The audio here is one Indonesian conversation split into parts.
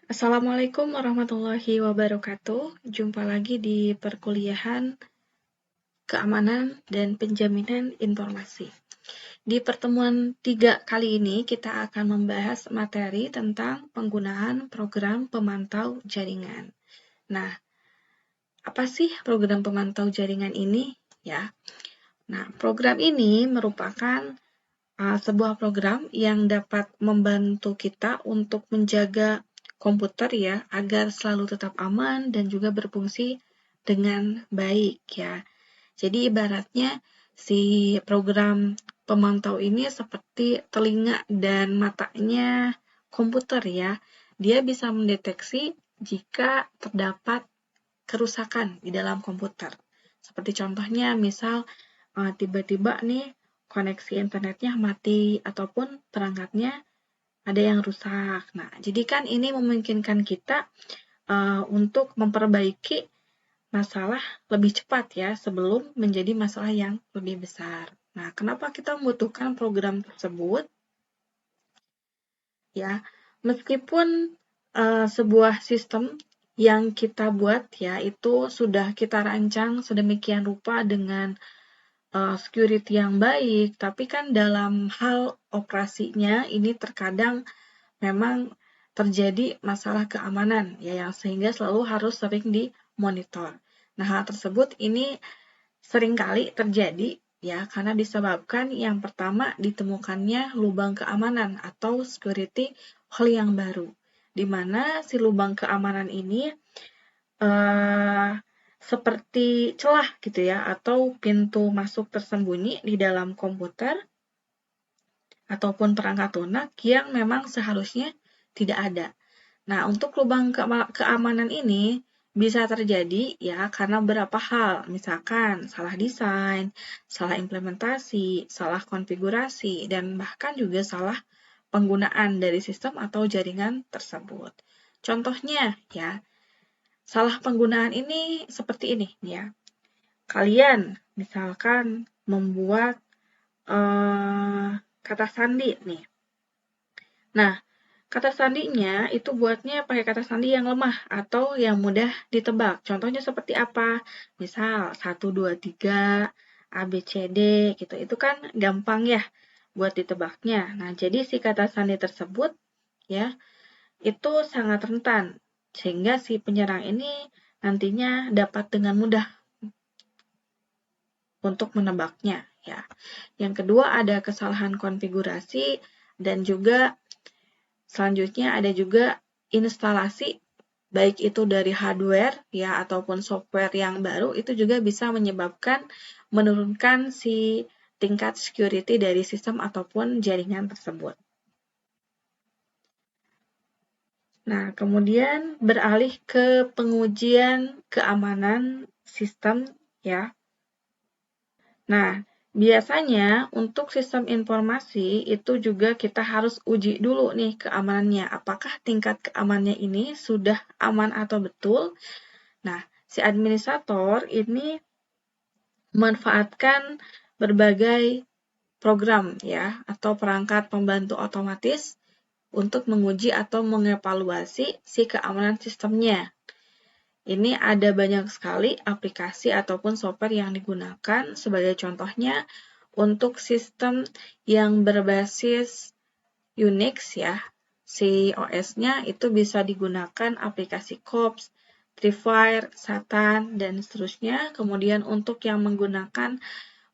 Assalamualaikum warahmatullahi wabarakatuh. Jumpa lagi di perkuliahan keamanan dan penjaminan informasi. Di pertemuan 3 kali ini kita akan membahas materi tentang penggunaan program pemantau jaringan. Nah, apa sih program pemantau jaringan ini? Ya. Nah, program ini merupakan sebuah program yang dapat membantu kita untuk menjaga komputer ya agar selalu tetap aman dan juga berfungsi dengan baik ya. Jadi ibaratnya si program pemantau ini seperti telinga dan matanya komputer ya. Dia bisa mendeteksi jika terdapat kerusakan di dalam komputer. Seperti contohnya misal tiba-tiba nih koneksi internetnya mati ataupun perangkatnya ada yang rusak. Nah, jadi kan ini memungkinkan kita untuk memperbaiki masalah lebih cepat ya sebelum menjadi masalah yang lebih besar. Nah, kenapa kita membutuhkan program tersebut? Ya, meskipun sebuah sistem yang kita buat ya itu sudah kita rancang sedemikian rupa dengan security yang baik, tapi kan dalam hal operasinya ini terkadang memang terjadi masalah keamanan ya yang sehingga selalu harus sering dimonitor. Nah, hal tersebut ini seringkali terjadi ya karena disebabkan yang pertama ditemukannya lubang keamanan atau security hole yang baru, di mana si lubang keamanan ini seperti celah gitu ya atau pintu masuk tersembunyi di dalam komputer ataupun perangkat lunak yang memang seharusnya tidak ada. Nah, untuk lubang keamanan ini bisa terjadi ya karena beberapa hal, misalkan salah desain, salah implementasi, salah konfigurasi, dan bahkan juga salah penggunaan dari sistem atau jaringan tersebut. Contohnya ya, salah penggunaan ini seperti ini ya. Kalian misalkan membuat kata sandi nih. Nah, kata sandinya itu buatnya pakai kata sandi yang lemah atau yang mudah ditebak. Contohnya seperti apa? Misal 1, 2, 3, A, B, C, D gitu. Itu kan gampang ya buat ditebaknya. Nah, jadi si kata sandi tersebut ya itu sangat rentan sehingga si penyerang ini nantinya dapat dengan mudah untuk menebaknya ya. Yang kedua ada kesalahan konfigurasi dan juga selanjutnya ada juga instalasi baik itu dari hardware ya ataupun software yang baru itu juga bisa menyebabkan menurunkan si tingkat security dari sistem ataupun jaringan tersebut. Nah, kemudian beralih ke pengujian keamanan sistem ya. Nah, biasanya untuk sistem informasi itu juga kita harus uji dulu nih keamanannya. Apakah tingkat keamanannya ini sudah aman atau betul? Nah, si administrator ini memanfaatkan berbagai program ya atau perangkat pembantu otomatis untuk menguji atau mengevaluasi si keamanan sistemnya. Ini ada banyak sekali aplikasi ataupun software yang digunakan sebagai contohnya untuk sistem yang berbasis Unix ya, si OS-nya itu bisa digunakan aplikasi COPS, Tripwire, Satan, dan seterusnya. Kemudian untuk yang menggunakan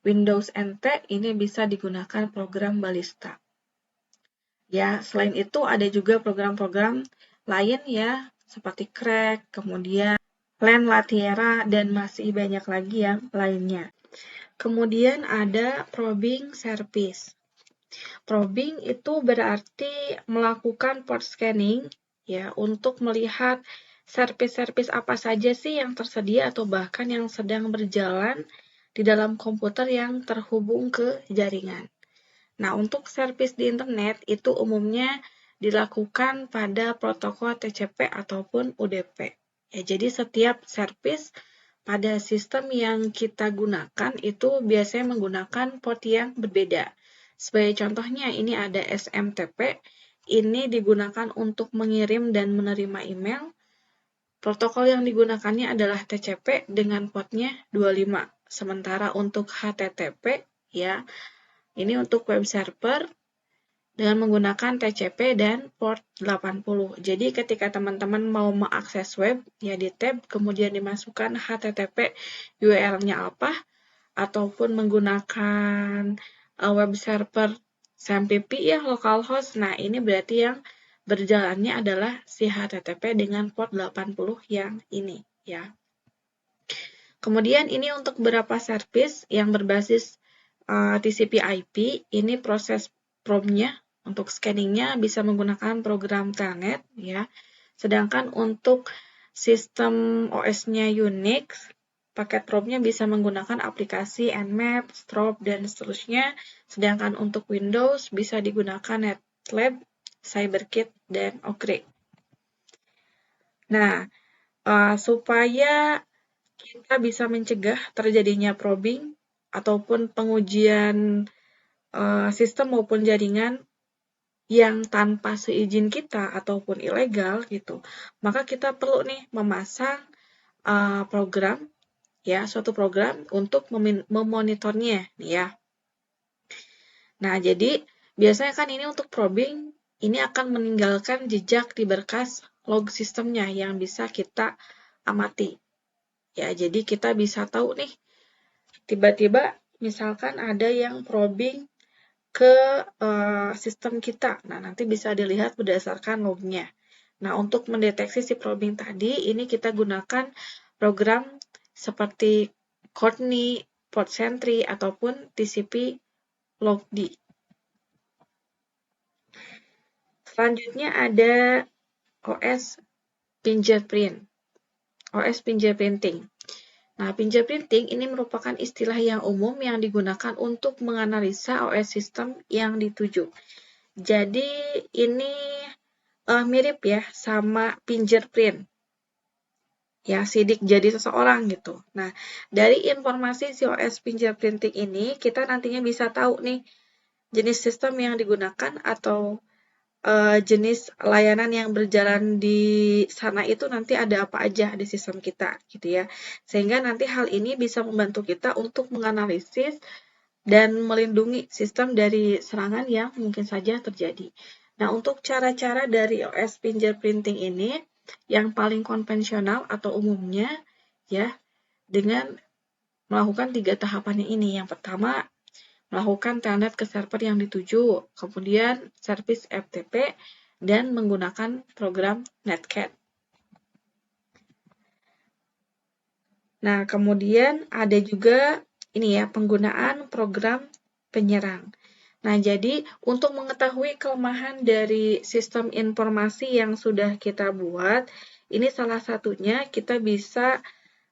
Windows NT ini bisa digunakan program Ballista. Ya, selain itu ada juga program-program lain ya, seperti Crack, kemudian Len Latiera, dan masih banyak lagi yang lainnya. Kemudian ada probing service. Probing itu berarti melakukan port scanning ya untuk melihat service-service apa saja sih yang tersedia atau bahkan yang sedang berjalan di dalam komputer yang terhubung ke jaringan. Nah, untuk service di internet itu umumnya dilakukan pada protokol TCP ataupun UDP. Ya, jadi setiap service pada sistem yang kita gunakan itu biasanya menggunakan port yang berbeda. Sebagai contohnya, ini ada SMTP, ini digunakan untuk mengirim dan menerima email. Protokol yang digunakannya adalah TCP dengan portnya 25. Sementara untuk HTTP, ya, ini untuk web server dengan menggunakan TCP dan port 80. Jadi ketika teman-teman mau mengakses web, ya di tab, kemudian dimasukkan HTTP URL-nya apa, ataupun menggunakan web server SMTP ya, localhost. Nah, ini berarti yang berjalannya adalah si HTTP dengan port 80 yang ini ya. Kemudian ini untuk beberapa service yang berbasis TCP/IP, ini proses probe-nya untuk scanningnya bisa menggunakan program Telnet ya. Sedangkan untuk sistem OS-nya Unix, paket probe-nya bisa menggunakan aplikasi Nmap, Strobe, dan seterusnya. Sedangkan untuk Windows bisa digunakan Netlab, CyberKit, dan Oak. Nah, supaya kita bisa mencegah terjadinya probing ataupun pengujian sistem maupun jaringan yang tanpa seizin kita ataupun ilegal gitu, maka kita perlu nih memasang program ya, suatu program untuk memonitornya ya. Nah, jadi biasanya kan ini untuk probing, ini akan meninggalkan jejak di berkas log sistemnya yang bisa kita amati. Ya, jadi kita bisa tahu nih, tiba-tiba misalkan ada yang probing ke sistem kita. Nah, nanti bisa dilihat berdasarkan lognya. Nah, untuk mendeteksi si probing tadi, ini kita gunakan program seperti Courtney, PortSentry, ataupun TCP logd. Selanjutnya ada OS fingerprint. OS fingerprinting. Nah, fingerprinting ini merupakan istilah yang umum yang digunakan untuk menganalisa OS sistem yang dituju. Jadi ini mirip ya sama fingerprint. Ya, sidik jari seseorang gitu. Nah, dari informasi si OS fingerprinting ini, kita nantinya bisa tahu nih jenis sistem yang digunakan atau jenis layanan yang berjalan di sana itu nanti ada apa aja di sistem kita gitu ya. Sehingga nanti hal ini bisa membantu kita untuk menganalisis dan melindungi sistem dari serangan yang mungkin saja terjadi. Nah, untuk cara-cara dari OS fingerprinting ini yang paling konvensional atau umumnya ya dengan melakukan 3 tahapannya ini. Yang pertama, melakukan telnet ke server yang dituju, kemudian service FTP, dan menggunakan program Netcat. Nah, kemudian ada juga ini ya, penggunaan program penyerang. Nah, jadi untuk mengetahui kelemahan dari sistem informasi yang sudah kita buat, ini salah satunya kita bisa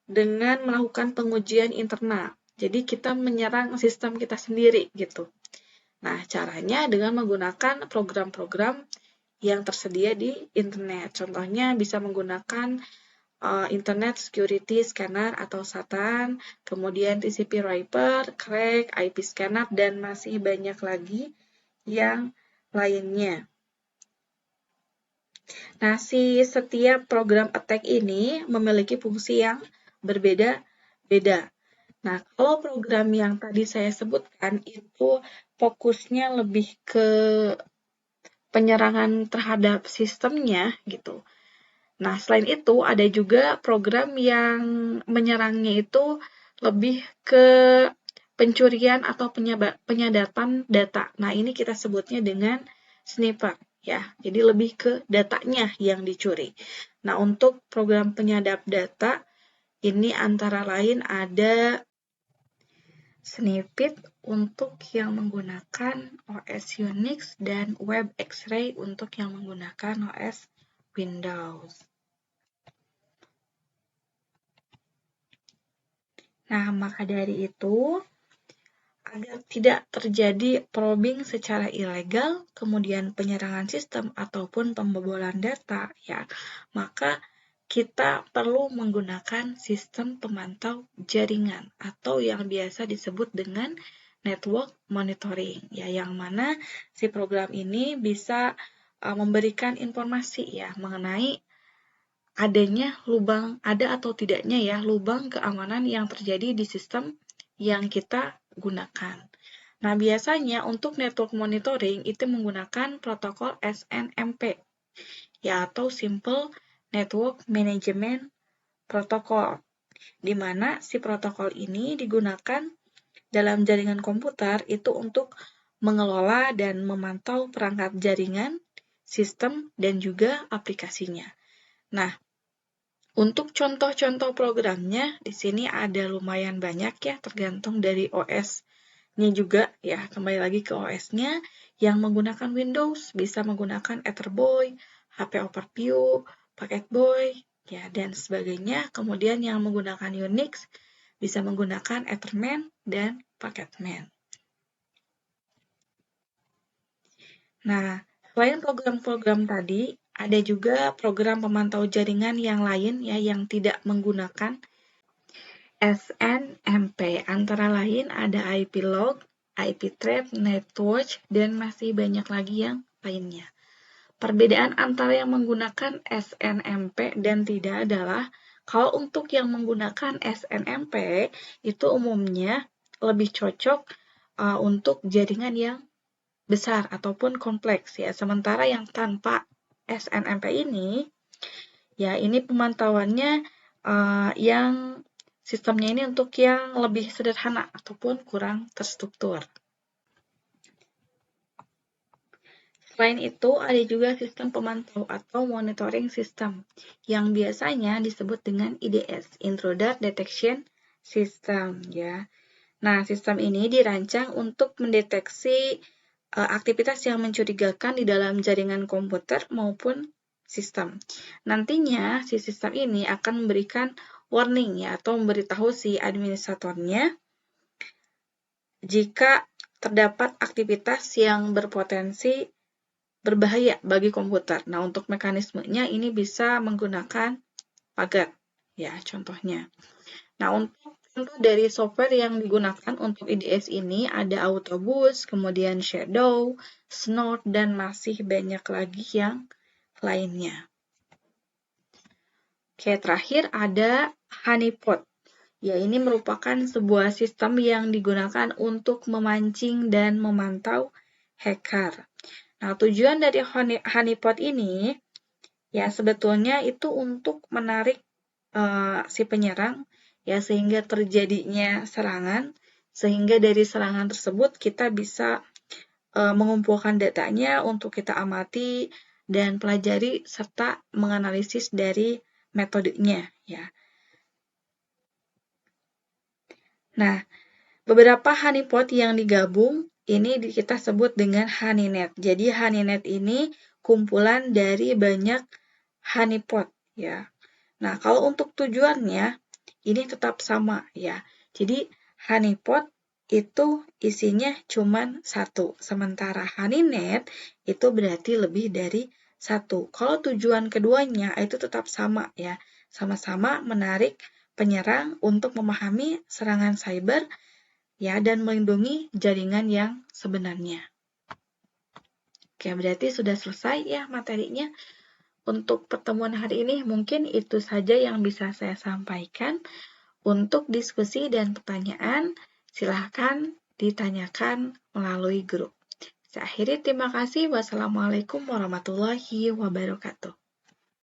dengan melakukan pengujian internal. Jadi kita menyerang sistem kita sendiri gitu. Nah, caranya dengan menggunakan program-program yang tersedia di internet. Contohnya bisa menggunakan Internet Security Scanner atau SATAN, kemudian TCP Wrapper, Crack, IP Scanner, dan masih banyak lagi yang lainnya. Nah, setiap program attack ini memiliki fungsi yang berbeda-beda. Nah, kalau program yang tadi saya sebutkan itu fokusnya lebih ke penyerangan terhadap sistemnya gitu. Nah, selain itu ada juga program yang menyerangnya itu lebih ke pencurian atau penyadapan data. Nah, ini kita sebutnya dengan sniper ya. Jadi lebih ke datanya yang dicuri. Nah, untuk program penyadap data ini antara lain ada Snippet untuk yang menggunakan OS Unix dan Web X-Ray untuk yang menggunakan OS Windows. Nah, maka dari itu, agar tidak terjadi probing secara ilegal, kemudian penyerangan sistem ataupun pembobolan data, ya, maka kita perlu menggunakan sistem pemantau jaringan atau yang biasa disebut dengan network monitoring, ya, yang mana si program ini bisa memberikan informasi ya mengenai adanya lubang, ada atau tidaknya ya lubang keamanan yang terjadi di sistem yang kita gunakan. Nah, biasanya untuk network monitoring itu menggunakan protokol SNMP ya atau Simple Network Management Protocol, di mana si protokol ini digunakan dalam jaringan komputer itu untuk mengelola dan memantau perangkat jaringan, sistem, dan juga aplikasinya. Nah, untuk contoh-contoh programnya, di sini ada lumayan banyak ya, tergantung dari OS-nya juga ya. Kembali lagi ke OS-nya, yang menggunakan Windows bisa menggunakan Etherboy, HP Overview, Packetboy, ya, dan sebagainya. Kemudian yang menggunakan Unix bisa menggunakan Etherman dan Packetman. Nah, selain program-program tadi, ada juga program pemantau jaringan yang lain ya yang tidak menggunakan SNMP. Antara lain ada IP log, IP trap, netwatch, dan masih banyak lagi yang lainnya. Perbedaan antara yang menggunakan SNMP dan tidak adalah kalau untuk yang menggunakan SNMP itu umumnya lebih cocok untuk jaringan yang besar ataupun kompleks ya. Sementara yang tanpa SNMP ini, ya ini pemantauannya yang sistemnya ini untuk yang lebih sederhana ataupun kurang terstruktur. Selain itu, ada juga sistem pemantau atau monitoring system yang biasanya disebut dengan IDS, Intruder Detection System ya. Nah, sistem ini dirancang untuk mendeteksi aktivitas yang mencurigakan di dalam jaringan komputer maupun sistem. Nantinya, si sistem ini akan memberikan warning ya atau memberitahu si administratornya jika terdapat aktivitas yang berpotensi berbahaya bagi komputer. Nah, untuk mekanismenya ini bisa menggunakan pagar ya contohnya. Nah, untuk contoh dari software yang digunakan untuk IDS ini ada Autobus, kemudian Shadow, Snort, dan masih banyak lagi yang lainnya. Oke, terakhir ada Honeypot. Ya, ini merupakan sebuah sistem yang digunakan untuk memancing dan memantau hacker. Nah, tujuan dari Honeypot ini ya sebetulnya itu untuk menarik si penyerang ya sehingga terjadinya serangan, sehingga dari serangan tersebut kita bisa mengumpulkan datanya untuk kita amati dan pelajari serta menganalisis dari metodenya ya. Nah, beberapa honeypot yang digabung ini kita sebut dengan honeynet. Jadi honeynet ini kumpulan dari banyak honeypot ya. Nah, kalau untuk tujuannya ini tetap sama ya. Jadi honeypot itu isinya cuma satu, sementara honeynet itu berarti lebih dari satu. Kalau tujuan keduanya itu tetap sama ya, sama-sama menarik penyerang untuk memahami serangan cyber ya dan melindungi jaringan yang sebenarnya. Oke, berarti sudah selesai ya materinya. Untuk pertemuan hari ini mungkin itu saja yang bisa saya sampaikan. Untuk diskusi dan pertanyaan, silahkan ditanyakan melalui grup. Saya akhiri, terima kasih. Wassalamualaikum warahmatullahi wabarakatuh.